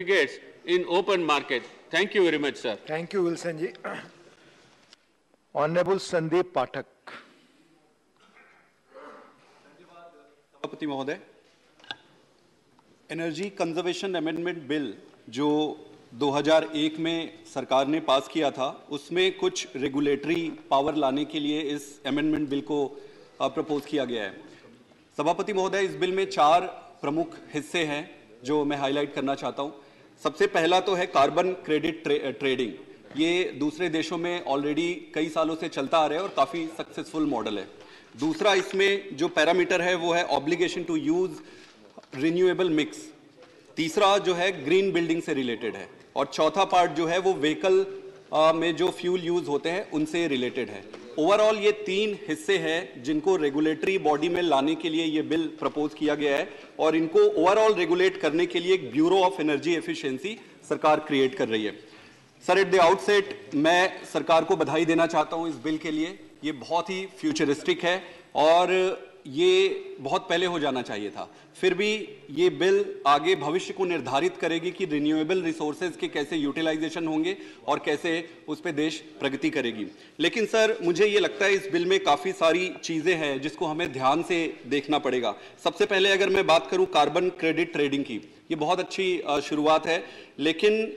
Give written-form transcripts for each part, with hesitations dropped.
certificates in open market. Thank you very much, sir. Thank you, Wilson ji. Honorable Sandeep Pathak. सभापति महोदय, energy conservation amendment bill जो 2001 में सरकार ने पास किया था, उसमें कुछ रेगुलेटरी पावर लाने के लिए इस अमेंडमेंट बिल को प्रपोज किया गया है। सभापति महोदय, इस बिल में 4 प्रमुख हिस्से हैं जो मैं हाईलाइट करना चाहता हूं। सबसे पहला तो है कार्बन क्रेडिट ट्रेडिंग। ये दूसरे देशों में ऑलरेडी कई सालों से चलता आ रहा है और काफी सक्सेसफुल मॉडल है। दूसरा, इसमें जो पैरामीटर है वो है obligation to use renewable mix. तीसरा जो है ग्रीन बिल्डिंग से रिलेटेड है, और चौथा पार्ट जो है वो व्हीकल में जो फ्यूल यूज होते हैं उनसे रिलेटेड है। ओवरऑल ये 3 हिस्से हैं जिनको रेगुलेटरी बॉडी में लाने के लिए ये बिल प्रपोज किया गया है, और इनको ओवरऑल रेगुलेट करने के लिए एक ब्यूरो ऑफ एनर्जी एफिशिएंसी सरकार क्रिएट कर रही है। सर, एट द आउटसेट मैं सरकार को बधाई देना चाहता हूं इस बिल के लिए। ये बहुत ही फ्यूचरिस्टिक है और ये बहुत पहले हो जाना चाहिए था। फिर भी ये बिल आगे भविष्य को निर्धारित करेगी कि रिन्यूएबल रिसोर्सेज के कैसे यूटिलाइजेशन होंगे और कैसे उस पर देश प्रगति करेगी। लेकिन सर, मुझे ये लगता है इस बिल में काफ़ी सारी चीज़ें हैं जिसको हमें ध्यान से देखना पड़ेगा। सबसे पहले अगर मैं बात करूँ कार्बन क्रेडिट ट्रेडिंग की, ये बहुत अच्छी शुरुआत है, लेकिन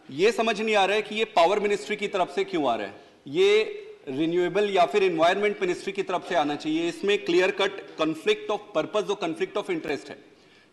ये समझ नहीं आ रहा है कि ये पावर मिनिस्ट्री की तरफ से क्यों आ रहा है। ये रिन्यूएबल या फिर एनवायरनमेंट मिनिस्ट्री की तरफ से आना चाहिए। इसमें clear cut conflict of purpose और कॉन्फ्लिक्ट ऑफ इंटरेस्ट है,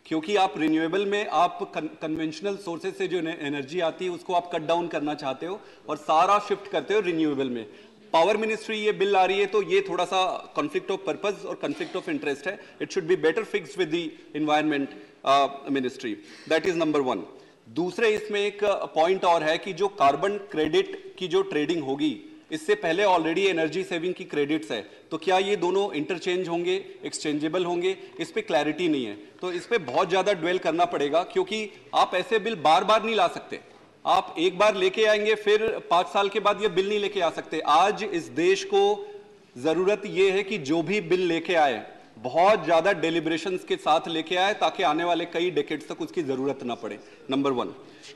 क्योंकि आप रिन्यूएबल में आप कन्वेंशनल सोर्सेज से जो एनर्जी आती है उसको आप कट डाउन करना चाहते हो और सारा शिफ्ट करते हो रिन्यूएबल में। पावर मिनिस्ट्री ये बिल आ रही है तो ये थोड़ा सा कॉन्फ्लिक्ट ऑफ पर्पस और कॉन्फ्लिक्ट ऑफ इंटरेस्ट है। It should be better fixed with the environment ministry. That is number 1। दूसरे, इसमें एक पॉइंट और है कि जो कार्बन क्रेडिट की जो ट्रेडिंग होगी, इससे पहले ऑलरेडी एनर्जी सेविंग की क्रेडिट्स है, तो क्या ये दोनों इंटरचेंज होंगे, एक्सचेंजेबल होंगे, इस पे क्लैरिटी नहीं है। तो इस पे बहुत ज्यादा ड्वेल करना पड़ेगा, क्योंकि आप ऐसे बिल बार बार नहीं ला सकते। आप एक बार लेके आएंगे, फिर 5 साल के बाद ये बिल नहीं लेके आ सकते। आज इस देश को जरूरत ये है कि जो भी बिल लेके आए बहुत ज्यादा डेलिब्रेशंस के साथ लेके आए, ताकि आने वाले कई डेकेड्स तक उसकी जरूरत ना पड़े। नंबर 1।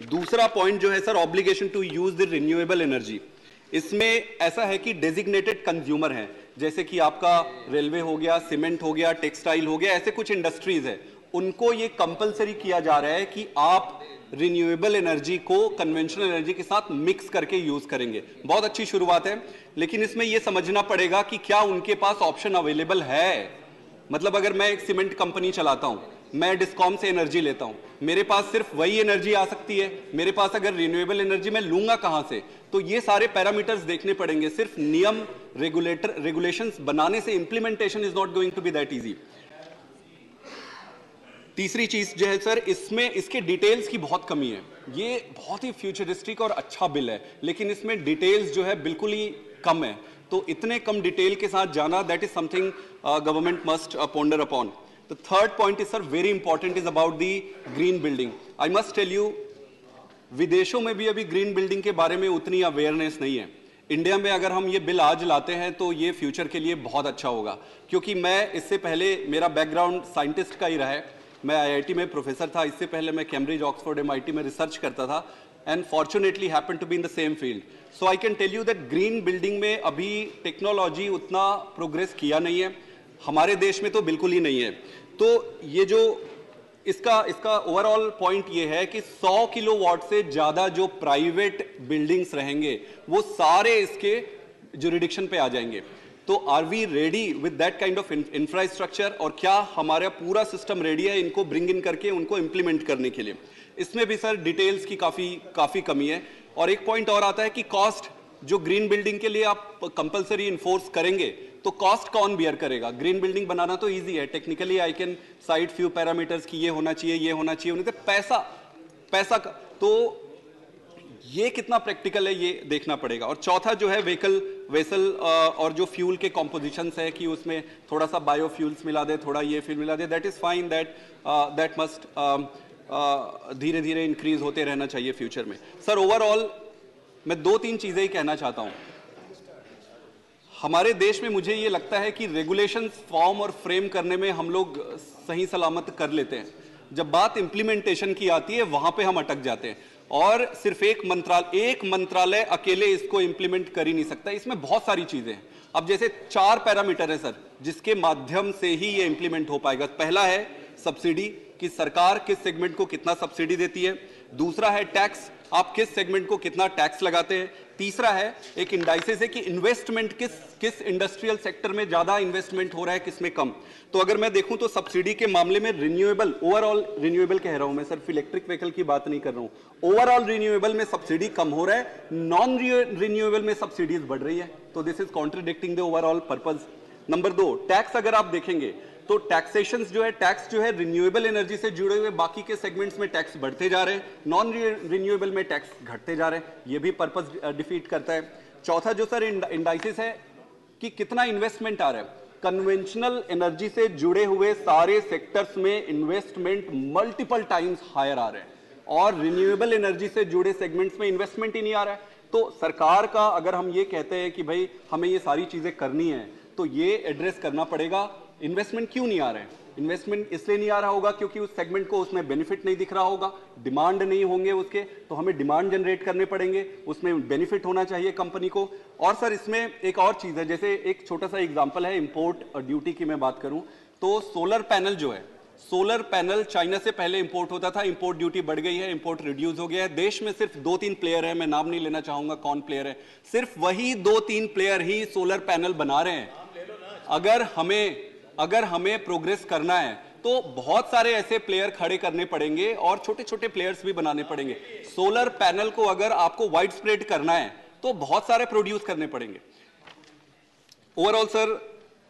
दूसरा पॉइंट जो है sir, obligation to use the renewable energy. इसमें ऐसा है कि डेजिग्नेटेड कंज्यूमर हैं, जैसे कि आपका रेलवे हो गया, सीमेंट हो गया, टेक्सटाइल हो गया, ऐसे कुछ इंडस्ट्रीज है, उनको ये कंपलसरी किया जा रहा है कि आप रिन्यूएबल एनर्जी को कन्वेंशनल एनर्जी के साथ मिक्स करके यूज करेंगे। बहुत अच्छी शुरुआत है, लेकिन इसमें यह समझना पड़ेगा कि क्या उनके पास ऑप्शन अवेलेबल है। मतलब अगर मैं एक सीमेंट कंपनी चलाता हूं, मैं डिस्कॉम से एनर्जी लेता हूं, मेरे पास सिर्फ वही एनर्जी आ सकती है। मेरे पास अगर रिन्यूएबल एनर्जी मैं लूंगा कहां से? तो ये सारे पैरामीटर्स देखने पड़ेंगे। सिर्फ नियम रेगुलेशंस बनाने से implementation is not going to be that easy. तीसरी चीज जो है सर, इसमें इसके डिटेल्स की बहुत कमी है। ये बहुत ही फ्यूचरिस्टिक और अच्छा बिल है, लेकिन इसमें डिटेल्स जो है बिल्कुल ही कम है। तो इतने कम डिटेल के साथ जाना, that is something government must ponder upon. The third point is, sir, very important, is about the green building. I must tell you, विदेशों में भी अभी ग्रीन बिल्डिंग के बारे में उतनी अवेयरनेस नहीं है। इंडिया में अगर हम ये बिल आज लाते हैं तो ये फ्यूचर के लिए बहुत अच्छा होगा, क्योंकि मैं इससे पहले, मेरा बैकग्राउंड साइंटिस्ट का ही रहा है। मैं आईआईटी में प्रोफेसर था, इससे पहले मैं कैम्ब्रिज, ऑक्सफोर्ड, एमआईटी में रिसर्च करता था, and fortunately happen to be in the same field. So I can tell you that green building में अभी टेक्नोलॉजी उतना प्रोग्रेस किया नहीं है, हमारे देश में तो बिल्कुल ही नहीं है। तो ये जो इसका ओवरऑल पॉइंट ये है कि 100 किलोवाट से ज्यादा जो प्राइवेट बिल्डिंग्स रहेंगे वो सारे इसके जुरिडिक्शन पे आ जाएंगे। तो are we ready with that kind of infrastructure, और क्या हमारा पूरा सिस्टम रेडी है इनको ब्रिंग इन करके उनको इंप्लीमेंट करने के लिए? इसमें भी सर डिटेल्स की काफी कमी है। और एक पॉइंट और आता है कि कॉस्ट, जो ग्रीन बिल्डिंग के लिए आप कंपलसरी इन्फोर्स करेंगे तो कॉस्ट कौन बियर करेगा? ग्रीन बिल्डिंग बनाना तो इजी है, technically I can site few parameters कि ये होना चाहिए, ये होना चाहिए, उन्हें तो पैसा का, तो ये कितना प्रैक्टिकल है ये देखना पड़ेगा। और चौथा जो है वेसल और जो फ्यूल के कॉम्पोजिशंस है कि उसमें थोड़ा सा बायोफ्यूल्स मिला दे, थोड़ा ये फ्यूल मिला दे, that is fine, that must धीरे धीरे इंक्रीज होते रहना चाहिए फ्यूचर में। सर, ओवरऑल मैं 2-3 चीजें ही कहना चाहता हूं। हमारे देश में मुझे ये लगता है कि रेगुलेशंस फॉर्म और फ्रेम करने में हम लोग सही सलामत कर लेते हैं, जब बात इंप्लीमेंटेशन की आती है वहां पे हम अटक जाते हैं, और सिर्फ एक मंत्रालय अकेले इसको इंप्लीमेंट कर ही नहीं सकता। इसमें बहुत सारी चीजें हैं। अब जैसे 4 पैरामीटर है सर, जिसके माध्यम से ही ये इंप्लीमेंट हो पाएगा। पहला है सब्सिडी, कि सरकार किस सेगमेंट को कितना सब्सिडी देती है। दूसरा है टैक्स, आप किस सेगमेंट को कितना टैक्स लगाते हैं। तीसरा है एक इंडाइसेस है कि इन्वेस्टमेंट किस इंडस्ट्रियल सेक्टर में ज्यादा इन्वेस्टमेंट हो रहा है, किसमें कम। तो अगर मैं देखूं तो सब्सिडी के मामले में रिन्यूएबल, ओवरऑल रिन्यूएबल कह रहा हूं मैं, सिर्फ इलेक्ट्रिक व्हीकल की बात नहीं कर रहा हूं, ओवरऑल रिन्यूएबल में सब्सिडी कम हो रहा है, नॉन रिन्यूएबल में सब्सिडीज बढ़ रही है। तो this is contradicting the overall purpose. Number 2, tax अगर आप देखेंगे तो टैक्सेशन टैक्स जो है रिन्यूएबल एनर्जी से जुड़े हुए बाकी के सेगमेंट्स में टैक्स बढ़ते जा रहे हैं, नॉन रिन्यूएबल में टैक्स घटते जा रहे हैं, ये भी पर्पस डिफीट करता है। चौथा जो सर इंडाइसिस है कि कितना इन्वेस्टमेंट आ रहा है, कन्वेंशनल एनर्जी से जुड़े हुए सारे सेक्टर्स में इन्वेस्टमेंट मल्टीपल टाइम्स हायर आ रहे हैं, और रिन्यूएबल एनर्जी से जुड़े सेगमेंट्स में इन्वेस्टमेंट ही नहीं आ रहा है। तो सरकार का अगर हम ये कहते हैं कि भाई हमें ये सारी चीजें करनी है, तो ये एड्रेस करना पड़ेगा इन्वेस्टमेंट क्यों नहीं आ रहे हैं। इन्वेस्टमेंट इसलिए नहीं आ रहा होगा क्योंकि उस सेगमेंट को उसमें बेनिफिट नहीं दिख रहा होगा, डिमांड नहीं होंगे उसके, तो हमें डिमांड जनरेट करने पड़ेंगे, उसमें बेनिफिट होना चाहिए कंपनी को। और सर इसमें एक और चीज है, जैसे एक छोटा सा एग्जांपल है इंपोर्ट ड्यूटी की मैं बात करूं तो सोलर पैनल जो है, सोलर पैनल चाइना से पहले इंपोर्ट होता था, इंपोर्ट ड्यूटी बढ़ गई है, इंपोर्ट रिड्यूस हो गया है। देश में सिर्फ 2-3 प्लेयर है, मैं नाम नहीं लेना चाहूंगा कौन प्लेयर है, सिर्फ वही 2-3 प्लेयर ही सोलर पैनल बना रहे हैं। अगर हमें प्रोग्रेस करना है तो बहुत सारे ऐसे प्लेयर खड़े करने पड़ेंगे और छोटे छोटे प्लेयर्स भी बनाने पड़ेंगे। सोलर पैनल को अगर आपको वाइड स्प्रेड करना है तो बहुत सारे प्रोड्यूस करने पड़ेंगे। ओवरऑल सर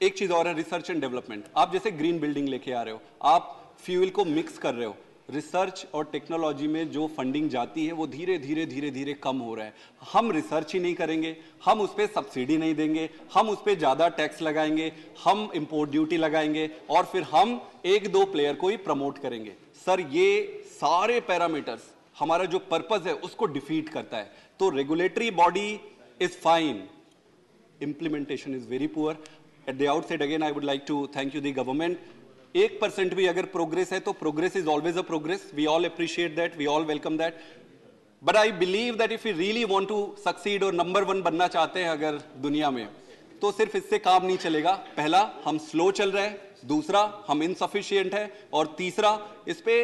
एक चीज और है, रिसर्च एंड डेवलपमेंट। आप जैसे ग्रीन बिल्डिंग लेके आ रहे हो, आप फ्यूल को मिक्स कर रहे हो, रिसर्च और टेक्नोलॉजी में जो फंडिंग जाती है वो धीरे धीरे कम हो रहा है। हम रिसर्च ही नहीं करेंगे, हम उस पर सब्सिडी नहीं देंगे, हम उस पर ज्यादा टैक्स लगाएंगे, हम इंपोर्ट ड्यूटी लगाएंगे, और फिर हम 1-2 प्लेयर को ही प्रमोट करेंगे। सर ये सारे पैरामीटर्स हमारा जो पर्पस है उसको डिफीट करता है। तो regulatory body is fine, implementation is very poor. At the outset again I would like to thank you the government. 1% भी अगर प्रोग्रेस है तो progress is always a progress, we all appreciate that, we all welcome that, but I believe that if you really want to succeed और number 1 बनना चाहते हैं अगर दुनिया में, तो सिर्फ इससे काम नहीं चलेगा। पहला, हम स्लो चल रहे हैं, दूसरा हम इनसफिशिएंट है, और तीसरा इस पे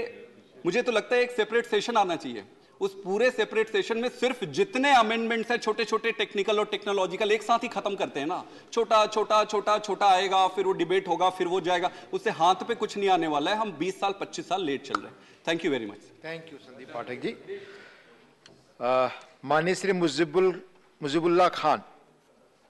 मुझे तो लगता है एक सेपरेट सेशन आना चाहिए। उस पूरे सेपरेट सेशन में सिर्फ जितने अमेंडमेंट्स हैं छोटे छोटे टेक्निकल और टेक्नोलॉजिकल एक साथ ही खत्म करते हैं ना, छोटा छोटा छोटा छोटा आएगा, फिर वो डिबेट होगा, फिर वो जाएगा, उससे हाथ पे कुछ नहीं आने वाला है। हम 20 साल 25 साल लेट चल रहे हैं। Thank you very much. Thank you Sandeep Pathak ji. माननीय श्री मुजीबुल्लाह खान।